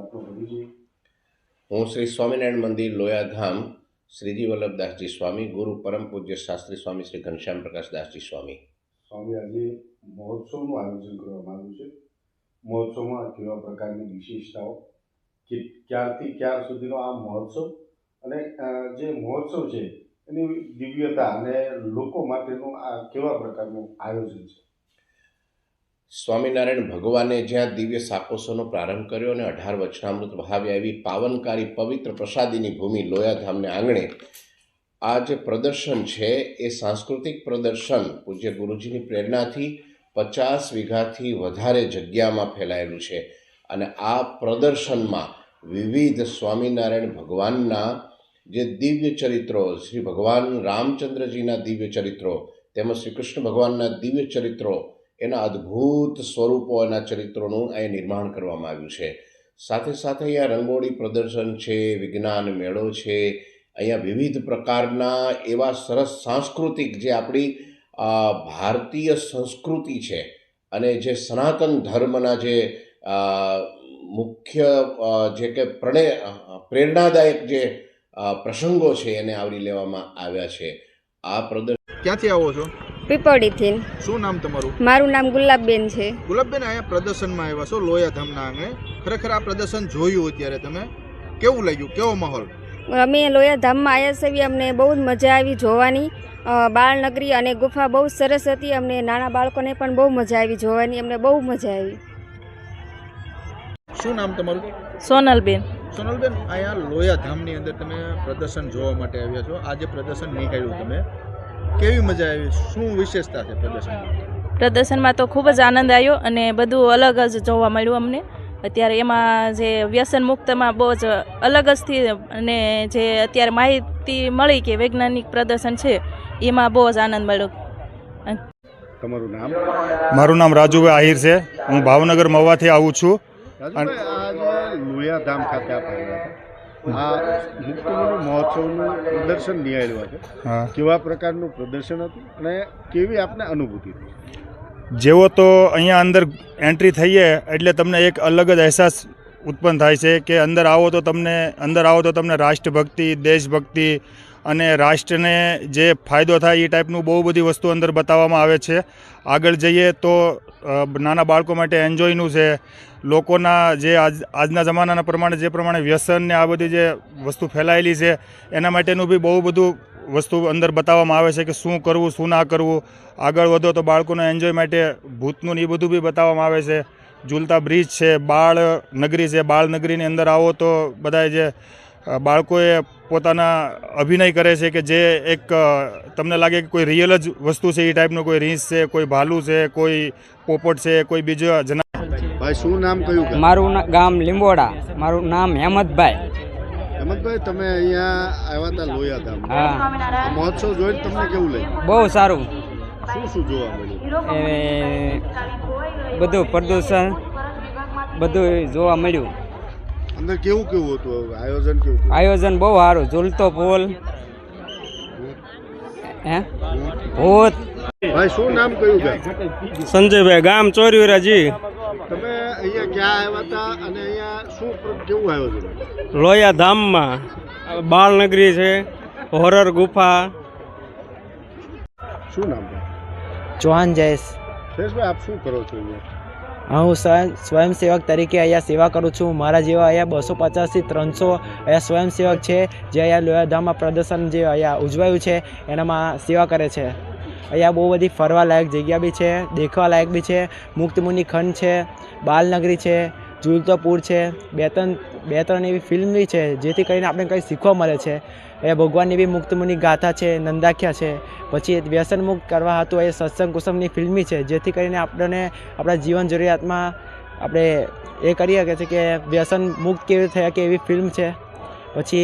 આપનો પરિચય? હું શ્રી સ્વામિનારાયણ મંદિર લોયાધામ શ્રીજી વલ્લભદાસજી સ્વામી, ગુરુ પરમ પૂજ્ય શાસ્ત્રી સ્વામી શ્રી ઘનશ્યામ પ્રકાશદાસજી સ્વામી. સ્વામી, આજે મહોત્સવનું આયોજન કરવામાં આવ્યું છે. મહોત્સવમાં કેવા પ્રકારની વિશેષતાઓ, કે ક્યારથી ક્યાર સુધીનો આ મહોત્સવ અને જે મહોત્સવ છે એની દિવ્યતા અને લોકો માટેનું આ કેવા પ્રકારનું આયોજન છે? સ્વામિનારાયણ ભગવાને જ્યાં દિવ્ય સાકોસોનો પ્રારંભ કર્યો અને 18 વચનામૃત વહાવ્યા એવી પાવનકારી પવિત્ર પ્રસાદીની ભૂમિ લોયાધામને આંગણે આ જે પ્રદર્શન છે એ સાંસ્કૃતિક પ્રદર્શન પૂજ્ય ગુરુજીની પ્રેરણાથી 50 વીઘાથી વધારે જગ્યામાં ફેલાયેલું છે. અને આ પ્રદર્શનમાં વિવિધ સ્વામિનારાયણ ભગવાનના જે દિવ્ય ચરિત્રો, શ્રી ભગવાન રામચંદ્રજીના દિવ્ય ચરિત્રો તેમજ શ્રી કૃષ્ણ ભગવાનના દિવ્ય ચરિત્રો, એના અદ્ભુત સ્વરૂપો, એના ચરિત્રોનું અહીં નિર્માણ કરવામાં આવ્યું છે. સાથે સાથે અહીંયા રંગોળી પ્રદર્શન છે, વિજ્ઞાન મેળો છે. અહીંયા વિવિધ પ્રકારના એવા સરસ સાંસ્કૃતિક જે આપણી ભારતીય સંસ્કૃતિ છે અને જે સનાતન ધર્મના જે મુખ્ય જે કે પ્રેરણાદાયક જે પ્રસંગો છે એને આવરી લેવામાં આવ્યા છે. આ પ્રદર્શન. ક્યાંથી આવો છો? પીપળીથી. શું નામ તમારું? મારું નામ ગુલાબબેન છે. ગુલાબબેન, અહીંયા પ્રદર્શનમાં આવ્યા છો લોયાધામના આંગણે. ખરેખર આ પ્રદર્શન જોયું અત્યારે તમે, કેવું લાગ્યું? કેવો માહોલ? અમે લોયાધામમાં આવ્યા છીએ. અમને બહુ જ મજા આવી જોવાની. બાળનગરી અને ગુફા બહુ સરસ હતી. અમને નાના બાળકોને પણ બહુ મજા આવી જોવાની. અમને બહુ મજા આવી. શું નામ તમારું? સોનલબેન. સોનલબેન, અહીંયા લોયાધામની અંદર તમે પ્રદર્શન જોવા માટે આવ્યા છો. આજે પ્રદર્શન નીકળ્યું, તમે કેવી મજા આવી? શું વિશેષતા છે પ્રદર્શનમાં? પ્રદર્શનમાં તો ખૂબ જ આનંદ આવ્યો અને બધું અલગ જ જોવા મળ્યું અમને. અત્યારે એમાં જે વ્યસન મુક્તમાં બહુ જ અલગ જ થી અને જે અત્યારે માહિતી મળી કે વૈજ્ઞાનિક પ્રદર્શન છે એમાં બહુ જ આનંદ મળ્યો. તમારું નામ? મારું નામ રાજુભાઈ આહિર છે. હું ભાવનગર મહુવાથી આવું છું. રાજુભાઈ, આજે લોયાધામ ખાતે આપ આવ્યા હતા. આ મુક્તમણી મહોત્સવનું પ્રદર્શન નિહાળ્યું છે. હા. કેવા પ્રકારનું પ્રદર્શન હતું અને કેવી આપને અનુભૂતિ હતી? જેવો તો અહીંયા અંદર એન્ટ્રી થઈએ એટલે તમને એક અલગ જ અહેસાસ ઉત્પન્ન થાય છે કે અંદર આવો તો તમને રાષ્ટ્રભક્તિ, દેશભક્તિ અને રાષ્ટ્રને જે ફાયદો થાય એ ટાઈપનું બહુ બધી વસ્તુ અંદર બતાવવામાં આવે છે. આગળ જઈએ તો નાના બાળકો માટે એન્જોયનું છે. લોકોના જે આજના જમાનાના પ્રમાણે જે પ્રમાણે વ્યસન ને આ બધી જે વસ્તુ ફેલાયેલી છે એના માટેનું બી બહુ બધું વસ્તુ અંદર બતાવવામાં આવે છે કે શું કરવું, શું ના કરવું. આગળ વધો તો બાળકોના એન્જોય માટે ભૂતનું ને એ બધું બી બતાવવામાં આવે છે. ઝૂલતા બ્રિજ છે, બાળ નગરી છે. બાળ નગરીની અંદર આવો તો બધાએ જે બાળકોએ પોતાના અભિનય કરે છે કે જે એક તમને લાગે કે કોઈ રિયલ જ વસ્તુ છે એ ટાઈપનું. કોઈ રીંછ છે, કોઈ ભાલુ છે, કોઈ પોપટ છે, કોઈ બીજો ભાઈ, શું નામ કયું? મારું ગામ લીંબોડા. મારું નામ હેમંતભાઈ. હેમંતભાઈ, તમે અહીંયા આવ્યા હતા લોયાધામ. હા. આ મહોત્સવ જોઈને તમને કેવું લાગ્યું? બહુ સારું. શું જોવા મળ્યું? એ બધું પ્રદૂષણ બધું જોવા મળ્યું. અંદર કેવું હતું? આયોજન કેવું હતું? આયોજન બહુ સારું. ઝૂલતો પુલ, ભૂત. ભાઈ, શું નામ કયું? ગામ? સંજયભાઈ, ગામ ચોર્યુરાજી. તમે અહીંયા ક્યાં આવ્યા હતા અને અહીંયા શું કેવું આયોજન? લોયાધામમાં બાળનગરી છે, હોરર ગુફા. શું નામ? ચૌહાણ જયેશ. જયેશભાઈ, આપ શું કરો છો અહીંયા? હું સ્વયંસેવક તરીકે અહીંયા સેવા કરું છું. મારા જેવા અહીંયા 250 થી 300 અહીંયા સ્વયંસેવક છે જે અહીંયા લોયાધામમાં પ્રદર્શન જે અહીંયા ઉજવાયું છે એનામાં સેવા કરે છે. અહીંયા બહુ બધી ફરવા લાયક જગ્યા બી છે, દેખવા લાયક બી છે. મુક્તમુનિ ખંડ છે, બાલનગરી છે, ઝૂલતો પુલ છે. બે ત્રણ એવી ફિલ્મ બી છે જેથી કરીને આપણે કંઈ શીખવા મળે છે. એ ભગવાનની બી મુક્તમુનિ ગાથા છે, નંદાખ્યા છે. પછી વ્યસન મુક્ત કરવા હતું એ સત્સંગ કુસુમની ફિલ્મી છે જેથી કરીને આપણને આપણા જીવન જરૂરિયાતમાં આપણે એ કરી શકીએ છીએ કે વ્યસન મુક્ત કેવી થઈ શકે એવી ફિલ્મ છે. પછી